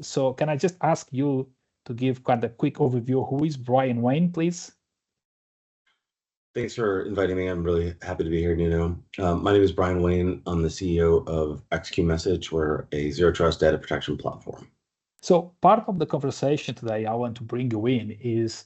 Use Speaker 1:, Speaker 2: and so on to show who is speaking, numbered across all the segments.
Speaker 1: So can I just ask you to give kind of a quick overview? Who is Brian Wane, please?
Speaker 2: Thanks for inviting me. I'm really happy to be here, Nuno. My name is Brian Wane. I'm the CEO of Qintess. We're a zero trust data protection platform.
Speaker 1: So part of the conversation today I want to bring you in is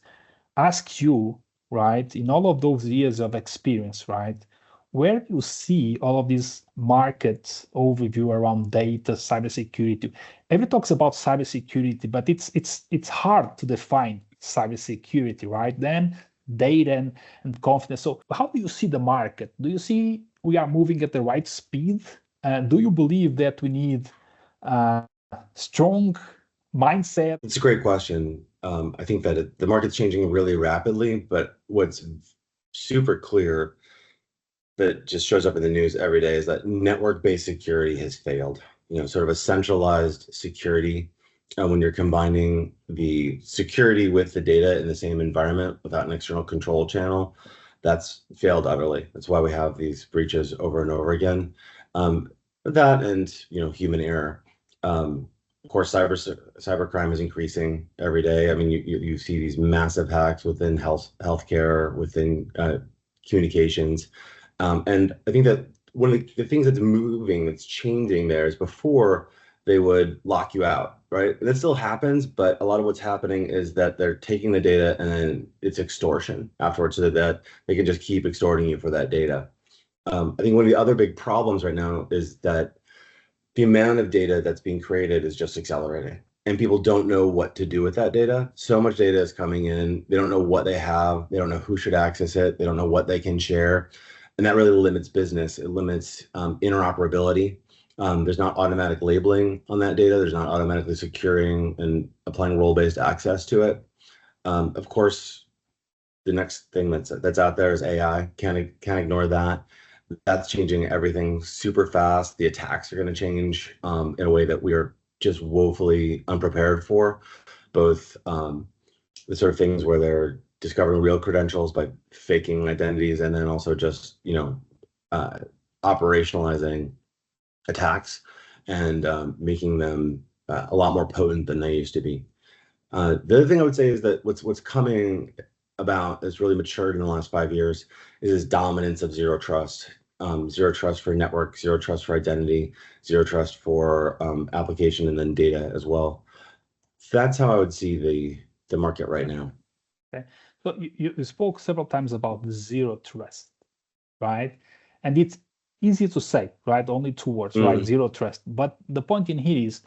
Speaker 1: ask you, right, in all of those years of experience, right, where do you see all of this market overview around data, cybersecurity? Everyone talks about cybersecurity, but it's hard to define cybersecurity, right? Then data and confidence. So how do you see the market? Do you see we are moving at the right speed? Do you believe that we need strong mindset?
Speaker 2: It's a great question. I think that the market's changing really rapidly, but what's super clear that just shows up in the news every day is that network-based security has failed. Sort of a centralized security when you're combining the security with the data in the same environment without an external control channel, that's failed utterly. That's why we have these breaches over and over again. That and human error. Of course, cybercrime is increasing every day. I mean, you see these massive hacks within healthcare, within communications. And I think that one of the things that's moving, that's changing there is before they would lock you out, right? And that still happens, but a lot of what's happening is that they're taking the data and then it's extortion afterwards so that they can just keep extorting you for that data. I think one of the other big problems right now is that the amount of data that's being created is just accelerating. And people don't know what to do with that data. So much data is coming in. They don't know what they have. They don't know who should access it. They don't know what they can share. And that really limits business. It limits interoperability. There's not automatic labeling on that data. There's not automatically securing and applying role-based access to it. Of course, the next thing that's out there is AI. Can't ignore that. That's changing everything super fast. The attacks are going to change in a way that we are just woefully unprepared for. Both the sort of things where they're discovering real credentials by faking identities, and then also just operationalizing attacks and making them a lot more potent than they used to be. The other thing I would say is that what's coming about that's really matured in the last 5 years is this dominance of zero trust. Zero trust for network, zero trust for identity, zero trust for application, and then data as well. That's how I would see the market right now.
Speaker 1: Okay. So you spoke several times about zero trust, right? And it's easy to say, right? Only 2 words, right? Zero trust. But the point in here is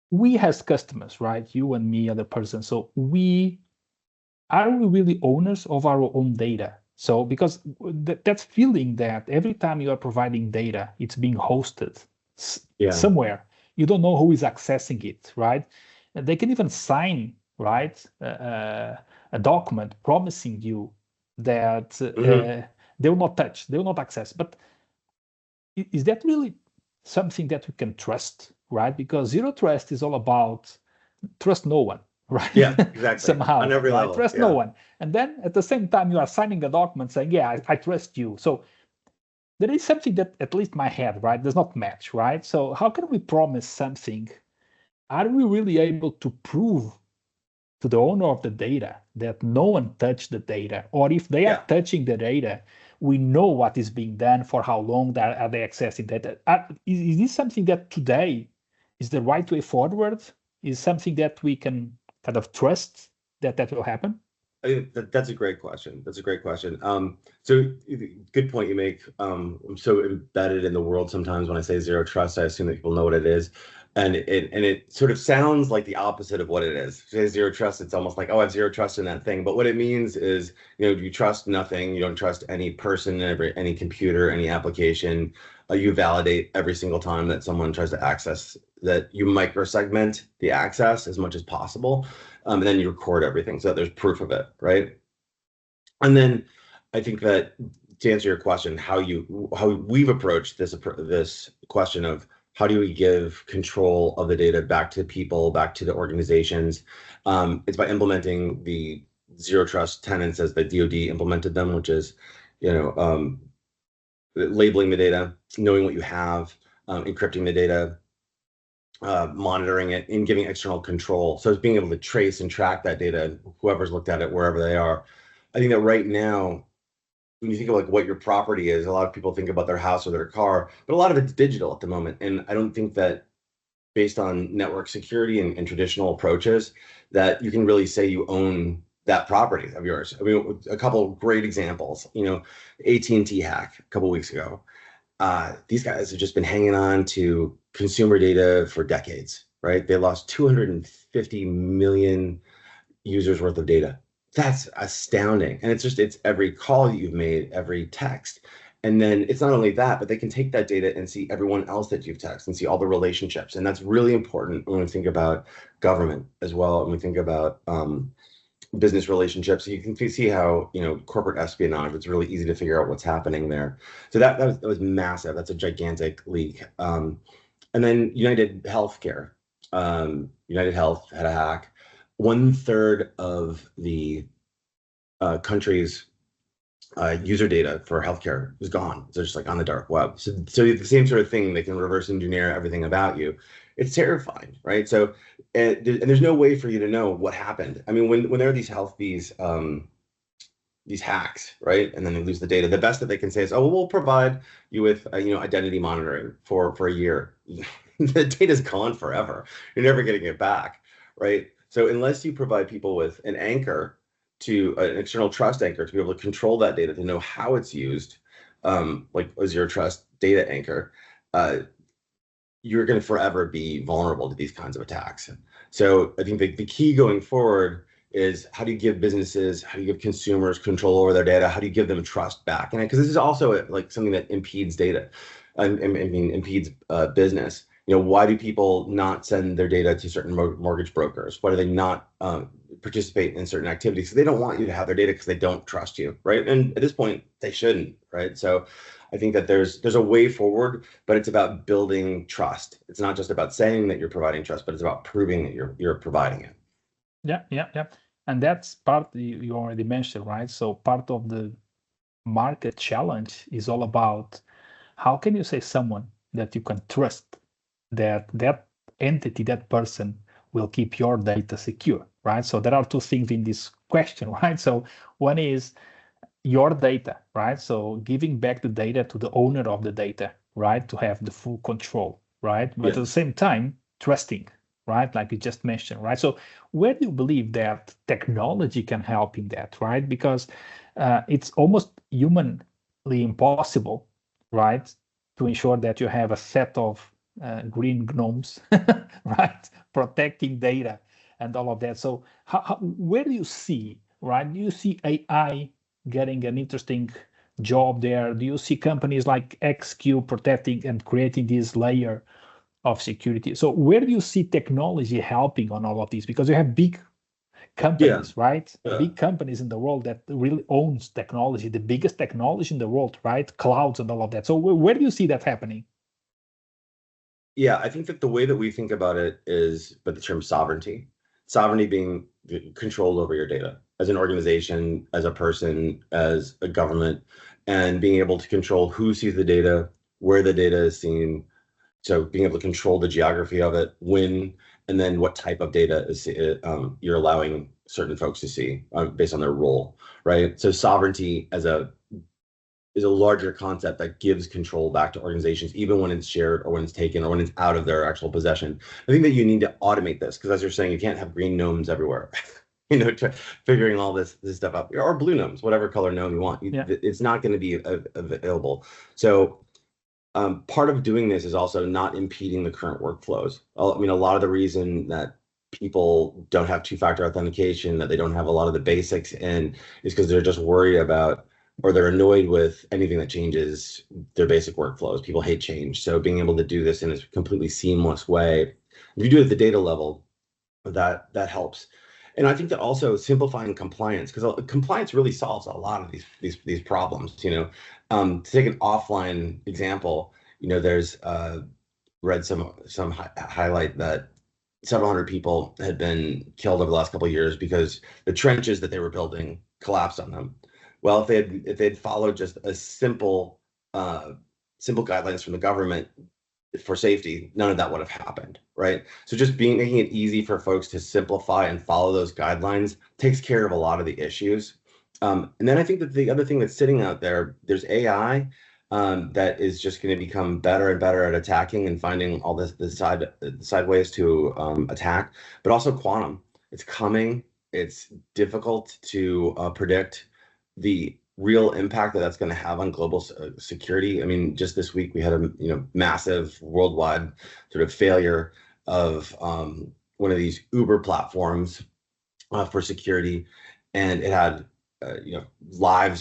Speaker 1: we as customers, right? You and me, other person. So are we really owners of our own data? So because that feeling that every time you are providing data, it's being hosted somewhere, you don't know who is accessing it, right? And they can even sign, right, a document promising you that they will not touch, they will not access. But is that really something that we can trust, right? Because zero trust is all about trust no one. Right.
Speaker 2: Yeah, exactly.
Speaker 1: Somehow,
Speaker 2: on every level.
Speaker 1: Trust no one. And then at the same time, you are signing a document saying, yeah, I trust you. So there is something that at least my head, right, does not match, right? So how can we promise something? Are we really able to prove to the owner of the data that no one touched the data? Or if they are touching the data, we know what is being done, for how long are they accessing data? Is this something that today is the right way forward? Is something that we can kind of trust that will happen?
Speaker 2: I think that's a great question. That's a great question. So good point you make. I'm so embedded in the world sometimes when I say zero trust, I assume that people know what it is. And it sort of sounds like the opposite of what it is. If you say zero trust, it's almost like, oh, I have zero trust in that thing. But what it means is, you trust nothing. You don't trust any person, any computer, any application. You validate every single time that someone tries to access, that you microsegment the access as much as possible. And then you record everything so that there's proof of it, right? And then I think that to answer your question, how we've approached this question of how do we give control of the data back to people, back to the organizations? It's by implementing the zero trust tenets as the DoD implemented them, which is, labeling the data, knowing what you have, encrypting the data, monitoring it, and giving external control. So it's being able to trace and track that data, whoever's looked at it, wherever they are. I think that right now, when you think of like what your property is, a lot of people think about their house or their car, but a lot of it's digital at the moment. And I don't think that based on network security and traditional approaches, that you can really say you own that property of yours. I mean, a couple of great examples, AT&T hack a couple of weeks ago. These guys have just been hanging on to consumer data for decades, right? They lost 250 million users worth of data. That's astounding. And it's every call that you've made, every text. And then it's not only that, but they can take that data and see everyone else that you've texted and see all the relationships. And that's really important when we think about government as well. And we think about business relationships. So you can see how, corporate espionage, it's really easy to figure out what's happening there. So that was massive. That's a gigantic leak. And then United Healthcare. United Health had a hack. 1/3 of the country's user data for healthcare is gone. So just like on the dark web. So the same sort of thing, they can reverse engineer everything about you. It's terrifying, right? So and there's no way for you to know what happened. I mean, when there are these hacks, right, and then they lose the data, the best that they can say is, oh, well, we'll provide you with identity monitoring for a year. The data's gone forever. You're never getting it back, right? So unless you provide people with an anchor, to an external trust anchor, to be able to control that data, to know how it's used, like a zero trust data anchor, you're going to forever be vulnerable to these kinds of attacks. So I think the key going forward is, how do you give businesses, how do you give consumers control over their data? How do you give them trust back? And because this is also like something that impedes data, impedes business. Why do people not send their data to certain mortgage brokers? Why do they not participate in certain activities? So they don't want you to have their data because they don't trust you, right? And at this point, they shouldn't, right? So I think that there's a way forward, but it's about building trust. It's not just about saying that you're providing trust, but it's about proving that you're providing it.
Speaker 1: Yeah. And that's part you already mentioned, right? So part of the market challenge is all about how can you say someone that you can trust, that entity, that person will keep your data secure, right? So there are two things in this question, right? So one is your data, right? So giving back the data to the owner of the data, right? To have the full control, right? But at the same time, trusting, right? Like you just mentioned, right? So where do you believe that technology can help in that, right? Because it's almost humanly impossible, right? To ensure that you have a set of green gnomes, right? Protecting data and all of that. So where do you see, right? Do you see AI getting an interesting job there? Do you see companies like XQ protecting and creating this layer of security? So where do you see technology helping on all of this? Because you have big companies, right? Big companies in the world that really owns technology, the biggest technology in the world, right? Clouds and all of that. So where do you see that happening?
Speaker 2: Yeah, I think that the way that we think about it is by the term sovereignty. Sovereignty being control over your data as an organization, as a person, as a government, and being able to control who sees the data, where the data is seen. So being able to control the geography of it, when, and then what type of data is you're allowing certain folks to see based on their role, right? So sovereignty is a larger concept that gives control back to organizations, even when it's shared or when it's taken or when it's out of their actual possession. I think that you need to automate this because, as you're saying, you can't have green gnomes everywhere. Figuring all this stuff out, or blue gnomes, whatever color gnome you want. It's not going to be available. So part of doing this is also not impeding the current workflows. I mean, a lot of the reason that people don't have two-factor authentication, that they don't have a lot of the basics in, is because they're just worried about, or they're annoyed with anything that changes their basic workflows. People hate change. So being able to do this in a completely seamless way, if you do it at the data level, that helps. And I think that also simplifying compliance, because compliance really solves a lot of these problems. To take an offline example, there's read some highlight that several hundred people had been killed over the last couple of years because the trenches that they were building collapsed on them. Well, if they'd followed just a simple guidelines from the government for safety, none of that would have happened, right? So just making it easy for folks to simplify and follow those guidelines takes care of a lot of the issues. And then I think that the other thing that's sitting out there's AI that is just going to become better and better at attacking and finding all the side ways to attack, but also quantum. It's coming. It's difficult to predict the real impact that that's going to have on global security. I mean, just this week we had a massive worldwide sort of failure of one of these Uber platforms for security, and it had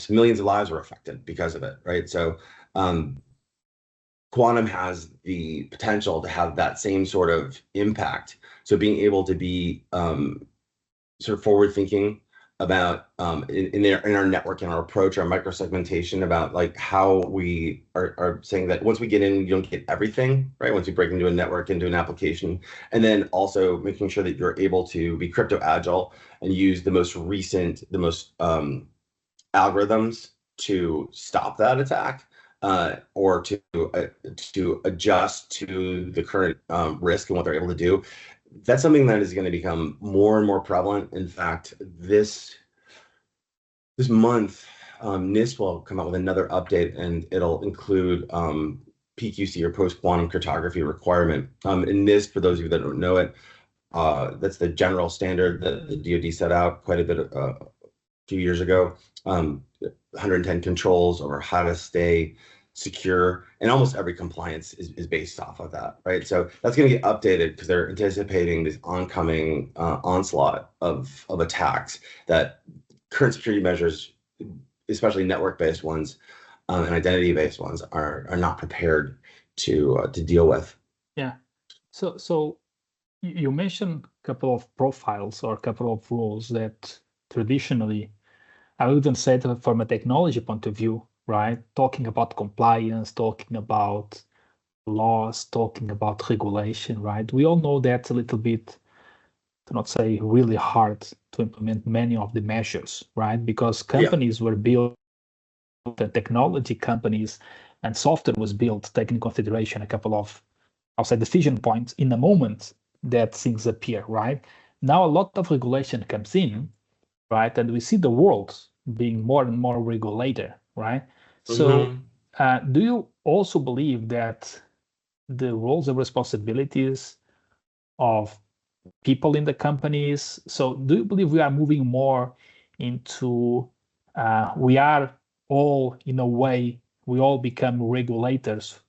Speaker 2: millions of lives were affected because of it, right? So quantum has the potential to have that same sort of impact. So being able to be sort of forward thinking about in our network and our approach, our microsegmentation, about like how we are saying that once we get in, you don't get everything, right? Once you break into a network, into an application, and then also making sure that you're able to be crypto agile and use the most recent, the most algorithms to stop that attack, or to adjust to the current risk and what they're able to do. That's something that is going to become more and more prevalent. In fact, this month, NIST will come out with another update, and it'll include PQC, or post-quantum cryptography requirement. And NIST, for those of you that don't know it, that's the general standard that the DoD set out quite a bit a few years ago. 110 controls over how to stay secure, and almost every compliance is based off of that, right? So that's going to get updated because they're anticipating this oncoming onslaught of attacks that current security measures, especially network-based ones and identity-based ones, are not prepared to deal with.
Speaker 1: Yeah. So you mentioned a couple of profiles or a couple of roles that traditionally, I wouldn't say that from a technology point of view, right? Talking about compliance, talking about laws, talking about regulation, right? We all know that's a little bit, to not say really hard to implement many of the measures, right? Because companies were built, the technology companies and software was built, taking into consideration a couple of, I'll say, decision points in the moment that things appear, right? Now a lot of regulation comes in, right? And we see the world being more and more regulated, right? So do you also believe that the roles and responsibilities of people in the companies, so do you believe we are moving more into, we are all, in a way, we all become regulators,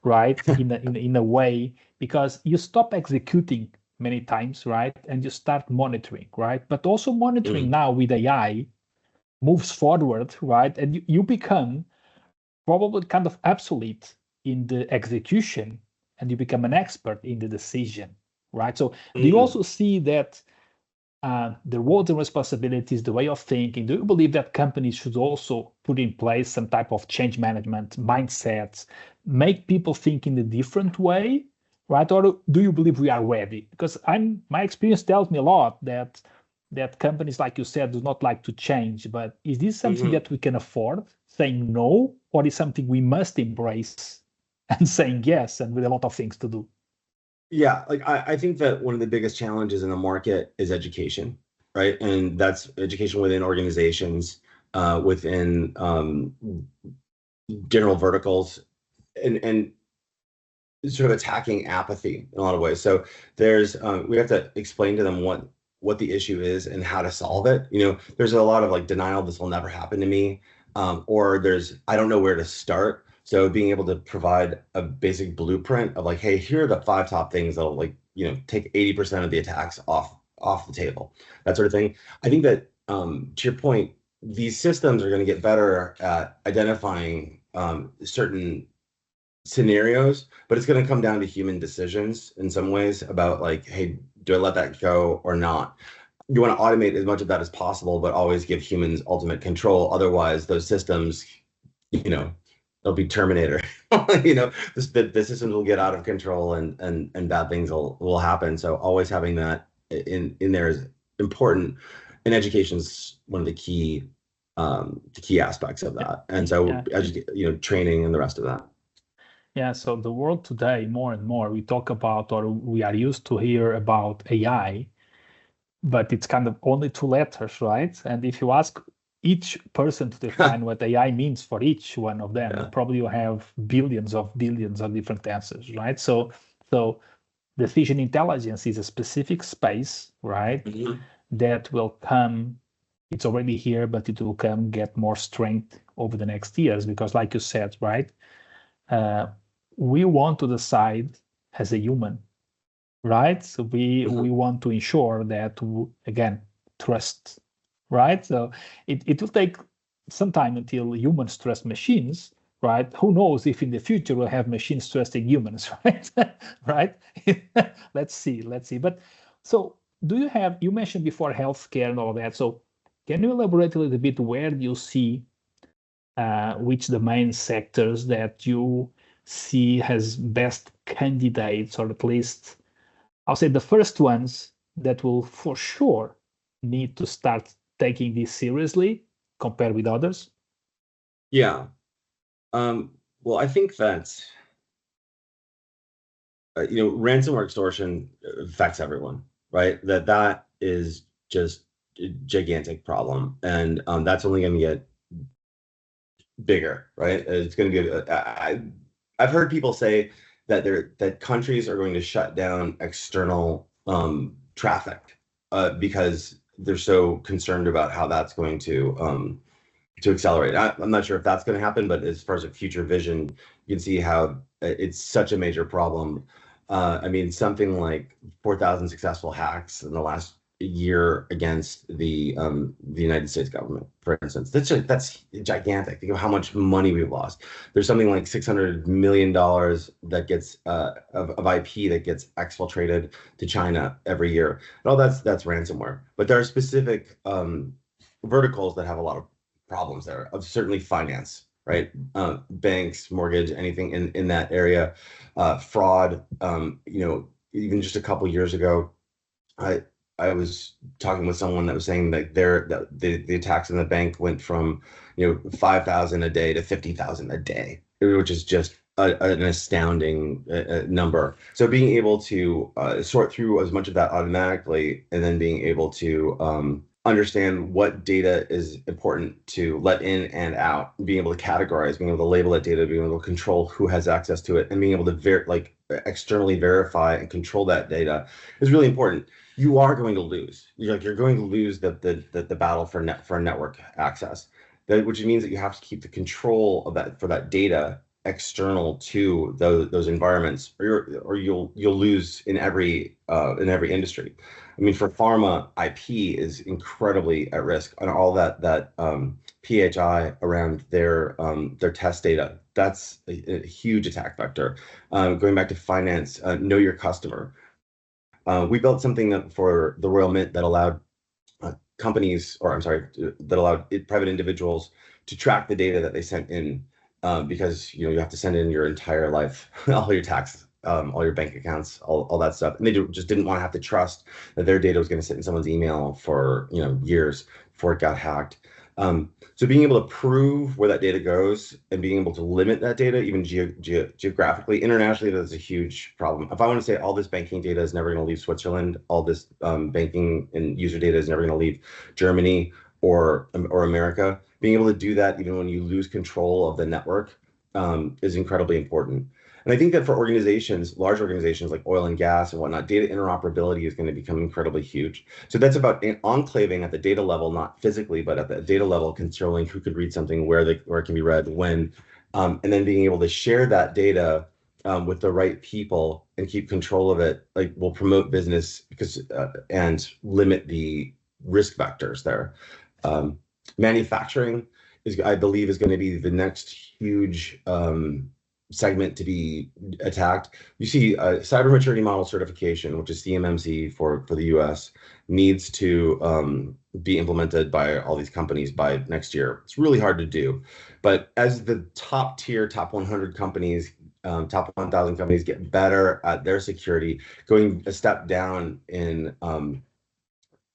Speaker 1: right? in a way, because you stop executing many times, right? And you start monitoring, right? But also monitoring now with AI moves forward, right? And you become probably kind of obsolete in the execution, and you become an expert in the decision, right? So do you also see that the roles and responsibilities, the way of thinking, do you believe that companies should also put in place some type of change management mindsets, make people think in a different way, right? Or do you believe we are ready? Because my experience tells me a lot that companies, like you said, do not like to change. But is this something that we can afford, saying no, or is something we must embrace and saying yes, and with a lot of things to do?
Speaker 2: Yeah, like I think that one of the biggest challenges in the market is education, right? And that's education within organizations, within general verticals, and sort of attacking apathy in a lot of ways. So we have to explain to them what the issue is and how to solve it. There's a lot of like denial, this will never happen to me, or I don't know where to start. So being able to provide a basic blueprint of like, hey, here are the 5 top things that'll take 80% of the attacks off the table, that sort of thing. I think that to your point, these systems are going to get better at identifying certain scenarios, but it's going to come down to human decisions in some ways about like, hey, do I let that go or not? you want to automate as much of that as possible, but always give humans ultimate control. Otherwise, those systems, they'll be Terminator. The systems will get out of control, and bad things will happen. So always having that in there is important. And education's one of the key aspects of that. And so training and the rest of that.
Speaker 1: Yeah, so the world today, more and more, we talk about, or we are used to hear about AI, but it's kind of only two letters, right? And if you ask each person to define what AI means for each one of them, probably you have billions of different answers, right? So decision intelligence is a specific space, right? That will come, it's already here, but it will get more strength over the next years, because like you said, right? We want to decide as a human, right? So we want to ensure that, again, trust, right? So it will take some time until humans trust machines, right? Who knows if in the future we'll have machines trusting humans, right? Right? Let's see. But so you mentioned before healthcare and all that. So can you elaborate a little bit, where do you see which the main sectors that you see as best candidates, or at least I'll say the first ones that will for sure need to start taking this seriously compared with others?
Speaker 2: Yeah. Well, I think that ransomware extortion affects everyone, right? That is just a gigantic problem, and that's only going to get bigger, right? It's going to be. I've heard people say that countries are going to shut down external traffic because they're so concerned about how that's going to accelerate. I'm not sure if that's going to happen, but as far as a future vision, you can see how it's such a major problem. I mean, something like 4,000 successful hacks in the last year against the United States government, for instance. That's gigantic. Think of how much money we've lost. There's something like $600 million that gets of IP that gets exfiltrated to China every year. And all that's ransomware. But there are specific verticals that have a lot of problems there. Certainly finance, right? Banks, mortgage, anything in that area. Fraud. Even just a couple years ago, I was talking with someone that was saying that the attacks in the bank went from 5,000 a day to 50,000 a day, which is just an astounding number. So being able to sort through as much of that automatically, and then being able to understand what data is important to let in and out, being able to categorize, being able to label that data, being able to control who has access to it, and being able to externally verify and control that data is really important. You are going to lose. You're going to lose the battle for network access, which means that you have to keep the control of that data external to those environments, or you'll lose in every industry. I mean, for pharma, IP is incredibly at risk, and all that PHI around their test data. That's a huge attack vector. Going back to finance, know your customer. We built something for the Royal Mint that allowed that allowed private individuals to track the data that they sent in, because you have to send in your entire life, all your taxes, all your bank accounts, all that stuff, and they just didn't want to have to trust that their data was going to sit in someone's email for years before it got hacked. So being able to prove where that data goes and being able to limit that data, even geographically, internationally, that's a huge problem. If I want to say all this banking data is never going to leave Switzerland, all this banking and user data is never going to leave Germany or America, being able to do that even when you lose control of the network is incredibly important. And I think that for organizations, large organizations like oil and gas and whatnot, data interoperability is going to become incredibly huge. So that's about enclaving at the data level, not physically, but at the data level, controlling who could read something, where it can be read, when, and then being able to share that data with the right people and keep control of it, will promote business and limit the risk vectors there. Manufacturing I believe is going to be the next huge segment to be attacked. You see cyber maturity model certification, which is CMMC for the US, needs to be implemented by all these companies by next year. It's really hard to do. But as the top tier, top 100 companies, top 1,000 companies get better at their security, going a step down in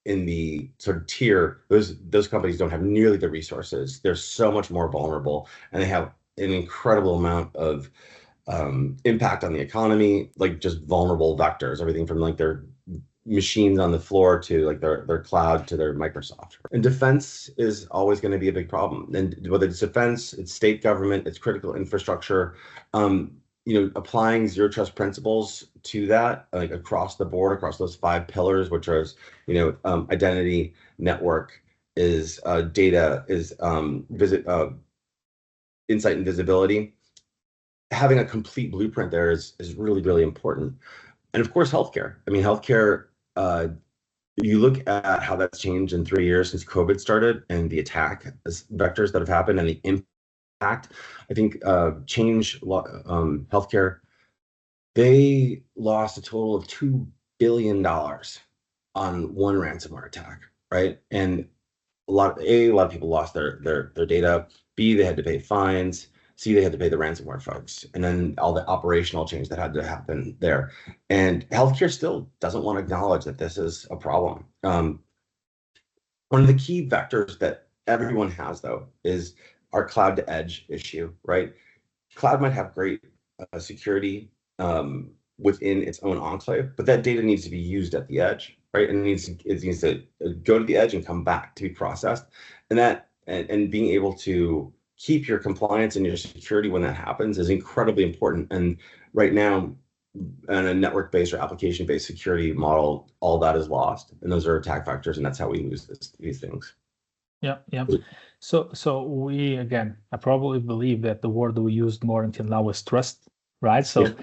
Speaker 2: the sort of tier, those companies don't have nearly the resources. They're so much more vulnerable, and they have an incredible amount of impact on the economy, like just vulnerable vectors, everything from like their machines on the floor to like their cloud to their Microsoft. And defense is always going to be a big problem. And whether it's defense, it's state government, it's critical infrastructure, applying zero trust principles to that, like across the board, across those 5 pillars, which are, identity, network, is data, is insight and visibility. Having a complete blueprint there is really, really important. And of course, healthcare. I mean, healthcare, you look at how that's changed in 3 years since COVID started, and the attack vectors that have happened and the impact. I think healthcare, they lost a total of $2 billion on one ransomware attack, right? And a lot of people lost their data. B, they had to pay fines. C, they had to pay the ransomware folks, and then all the operational change that had to happen there. And healthcare still doesn't want to acknowledge that this is a problem. One of the key vectors that everyone has, though, is our cloud to edge issue, right? Cloud might have great security within its own enclave, but that data needs to be used at the edge, right? And it needs to go to the edge and come back to be processed. And being able to keep your compliance and your security when that happens is incredibly important. And right now, in a network-based or application-based security model, all that is lost, and those are attack vectors, and that's how we lose these things.
Speaker 1: Yeah. So we, again, I probably believe that the word we used more until now is trust, right? So,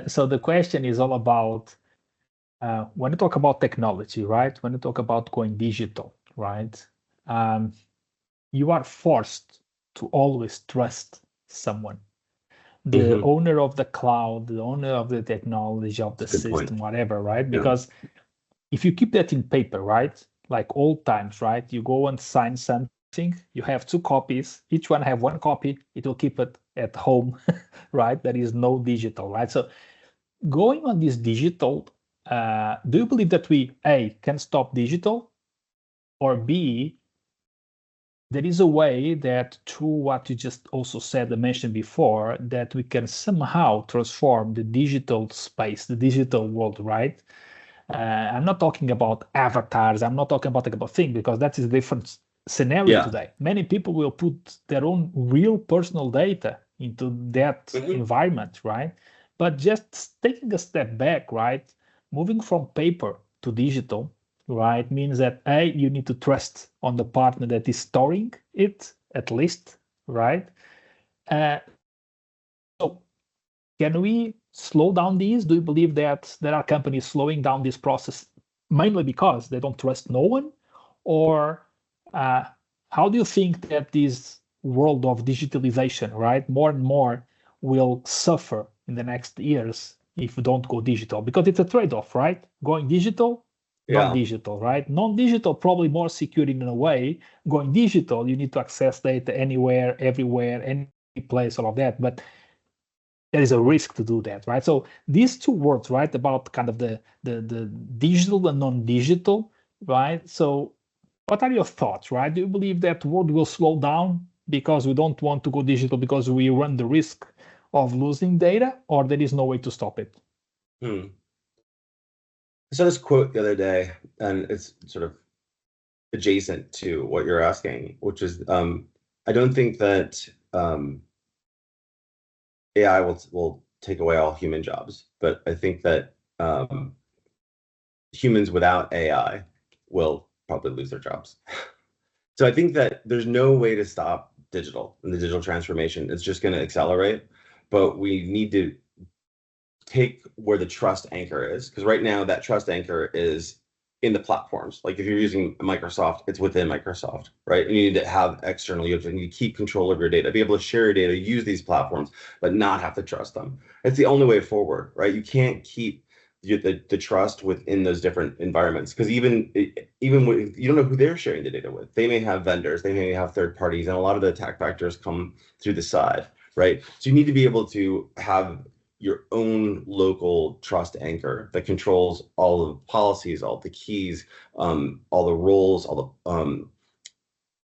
Speaker 1: so the question is all about when you talk about technology, right? When you talk about going digital, right? You are forced to always trust someone. The owner of the cloud, the owner of the technology, of the system, whatever, right? Because if you keep that in paper, right? Like old times, right? You go and sign something, you have 2 copies, each one have 1 copy, it will keep it at home, right? There is no digital, right? So going on this digital, do you believe that we, A, can stop digital, or B, there is a way that through what you just also said and mentioned before, that we can somehow transform the digital space, the digital world, right? I'm not talking about avatars. I'm not talking about things, because that is a different scenario today. Many people will put their own real personal data into that environment, right? But just taking a step back, right? Moving from paper to digital, right, means that A, you need to trust on the partner that is storing it, at least, right? So can we slow down these? Do you believe that there are companies slowing down this process mainly because they don't trust no one? Or how do you think that this world of digitalization, right, more and more will suffer in the next years if we don't go digital? Because it's a trade-off, right? Going digital, non-digital, right? Non-digital, probably more secure in a way. Going digital, you need to access data anywhere, everywhere, any place, all of that. But there is a risk to do that, right? So these 2 words, right, about kind of the digital and non-digital, right? So what are your thoughts, right? Do you believe that world will slow down because we don't want to go digital because we run the risk of losing data, or there is no way to stop it?
Speaker 2: I saw this quote the other day, and it's sort of adjacent to what you're asking, which is, I don't think that AI will take away all human jobs, but I think that humans without AI will probably lose their jobs. So I think that there's no way to stop digital and the digital transformation. It's just going to accelerate, but we need to take where the trust anchor is, because right now that trust anchor is in the platforms. Like if you're using Microsoft, it's within Microsoft, right? And you need to have external, you need to keep control of your data, be able to share your data, use these platforms, but not have to trust them. It's the only way forward, right? You can't keep the trust within those different environments, because even when you don't know who they're sharing the data with, they may have vendors, they may have third parties, and a lot of the attack vectors come through the side, right? So you need to be able to have your own local trust anchor that controls all the policies, all the keys, all the roles, all the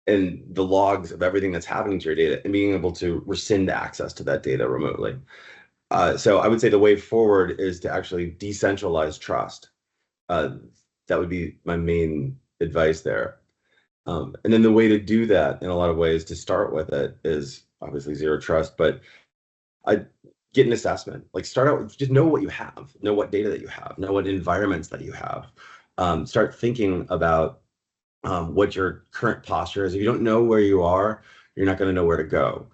Speaker 2: and the logs of everything that's happening to your data, and being able to rescind access to that data remotely. So I would say the way forward is to actually decentralize trust. That would be my main advice there. And then the way to do that in a lot of ways to start with it is obviously zero trust, but I get an assessment. Like start out with just know what you have, know what data that you have, know what environments that you have. Start thinking about what your current posture is. If you don't know where you are, you're not going to know where to go.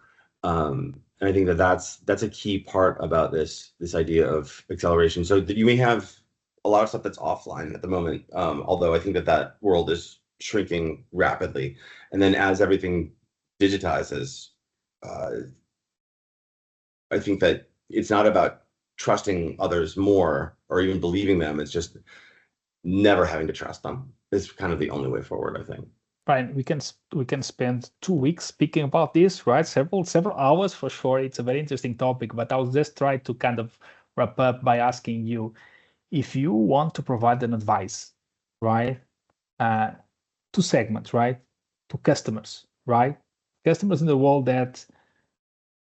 Speaker 2: And I think that that's a key part about this idea of acceleration. So that you may have a lot of stuff that's offline at the moment, although I think that world is shrinking rapidly. And then as everything digitizes, I think that it's not about trusting others more or even believing them. It's just never having to trust them. It's kind of the only way forward, I think.
Speaker 1: Brian, we can spend 2 weeks speaking about this, right? Several hours for sure. It's a very interesting topic, but I'll just try to kind of wrap up by asking you if you want to provide an advice, right? To segments, right? To customers, right? Customers in the world that,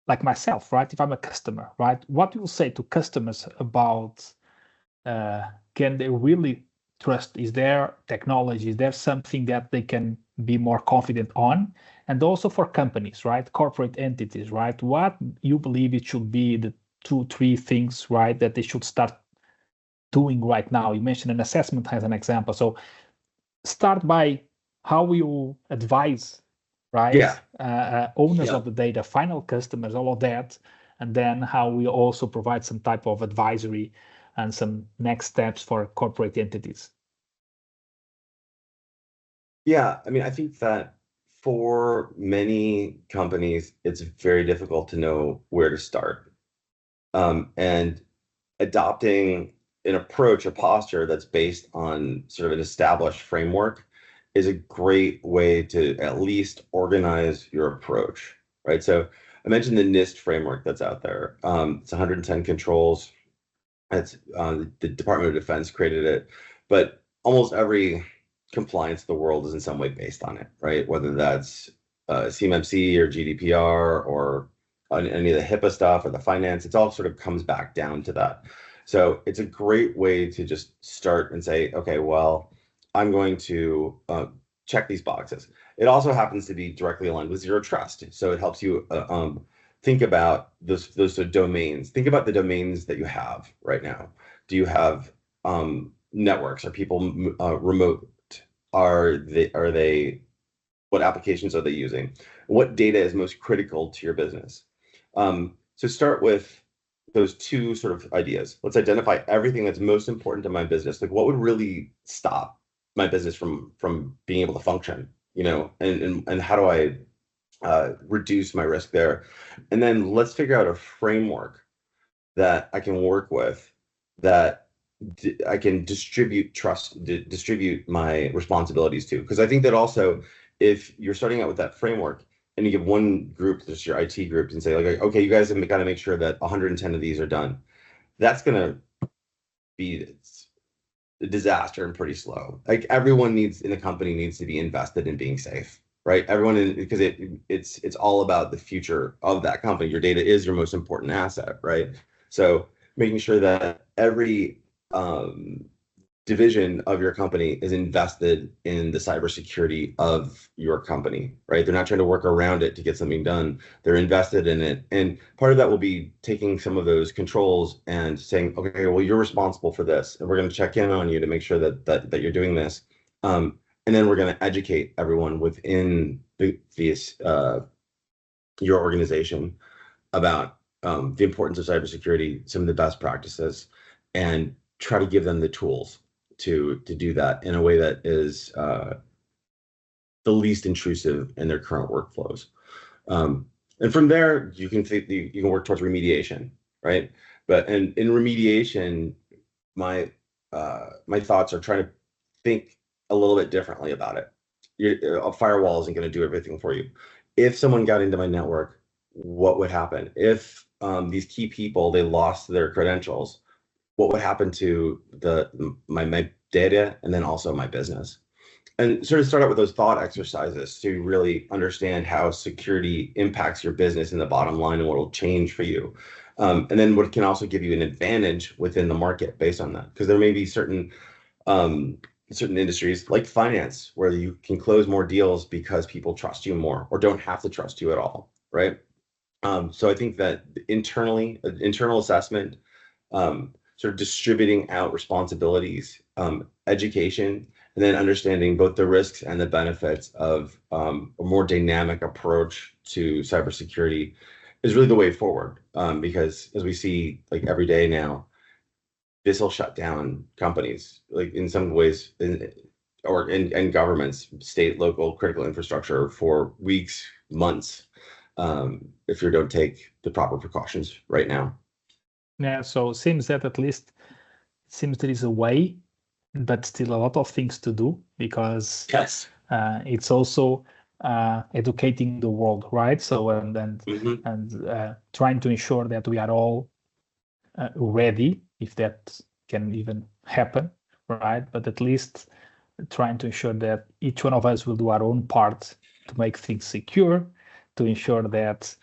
Speaker 1: like myself, right? If I'm a customer, right? What do you say to customers about can they really trust? Is there technology? Is there something that they can be more confident on? And also for companies, right? Corporate entities, right? What you believe it should be the 2, 3 things, right, that they should start doing right now? You mentioned an assessment as an example. So start by how you advise, right?
Speaker 2: Yeah.
Speaker 1: Owners
Speaker 2: Yeah.
Speaker 1: of the data, final customers, all of that, and then how we also provide some type of advisory and some next steps for corporate entities.
Speaker 2: Yeah, I mean, I think that for many companies, it's very difficult to know where to start. And adopting an approach, a posture that's based on sort of an established framework is a great way to at least organize your approach, right? So I mentioned the NIST framework that's out there. It's 110 controls. It's the Department of Defense created it, but almost every compliance in the world is in some way based on it, right? Whether that's CMMC or GDPR or any of the HIPAA stuff or the finance, it all sort of comes back down to that. So it's a great way to just start and say, okay, well, I'm going to check these boxes. It also happens to be directly aligned with zero trust. So it helps you think about those domains. Think about the domains that you have right now. Do you have networks? Are people remote? Are they what applications are they using? What data is most critical to your business? So start with those 2 sort of ideas. Let's identify everything that's most important to my business. Like what would really stop my business from being able to function, and how do I reduce my risk there? And then let's figure out a framework that I can work with, that I can distribute my responsibilities to. Because I think that also, if you're starting out with that framework and you give one group, just your IT group, and say, like, okay, you guys have got to make sure that 110 of these are done, that's going to be a disaster and pretty slow. Like everyone in the company needs to be invested in being safe, right? Because it's all about the future of that company. Your data is your most important asset, right? So making sure that every division of your company is invested in the cybersecurity of your company, right? They're not trying to work around it to get something done. They're invested in it. And part of that will be taking some of those controls and saying, okay, well, you're responsible for this, and we're going to check in on you to make sure that you're doing this. And then we're going to educate everyone within your organization about the importance of cybersecurity, some of the best practices, and try to give them the tools. to do that in a way that is the least intrusive in their current workflows. And from there, you can work towards remediation, right? But in remediation, my thoughts are trying to think a little bit differently about it. A firewall isn't going to do everything for you. If someone got into my network, what would happen? If these key people, they lost their credentials, what would happen to my data and then also my business? And sort of start out with those thought exercises to really understand how security impacts your business in the bottom line and what will change for you. And then what can also give you an advantage within the market based on that. Because there may be certain industries like finance where you can close more deals because people trust you more or don't have to trust you at all, right? So I think that internal assessment, sort of distributing out responsibilities, education, and then understanding both the risks and the benefits of a more dynamic approach to cybersecurity is really the way forward. Because as we see like every day now, this will shut down companies, like in some ways, and governments, state, local, critical infrastructure for weeks, months, if you don't take the proper precautions right now.
Speaker 1: Yeah, so it seems that at least there is a way, but still a lot of things to do, because
Speaker 2: yes,
Speaker 1: it's also educating the world, right? So and trying to ensure that we are all ready, if that can even happen, right? But at least trying to ensure that each one of us will do our own part to make things secure, to ensure that,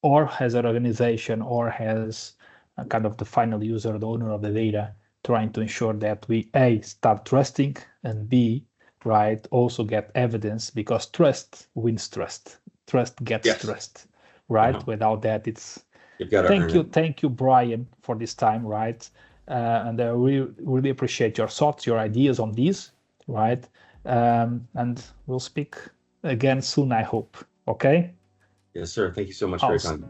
Speaker 1: or as an organization, or as a kind of the final user, the owner of the data, trying to ensure that we A, start trusting, and B, right, also get evidence, because trust wins trust. Trust gets trust, right? Without that, it's... Thank you, Brian, for this time, right? And I really appreciate your thoughts, your ideas on this, right? And we'll speak again soon, I hope. Okay?
Speaker 2: Yes, sir. Thank you so much for your time.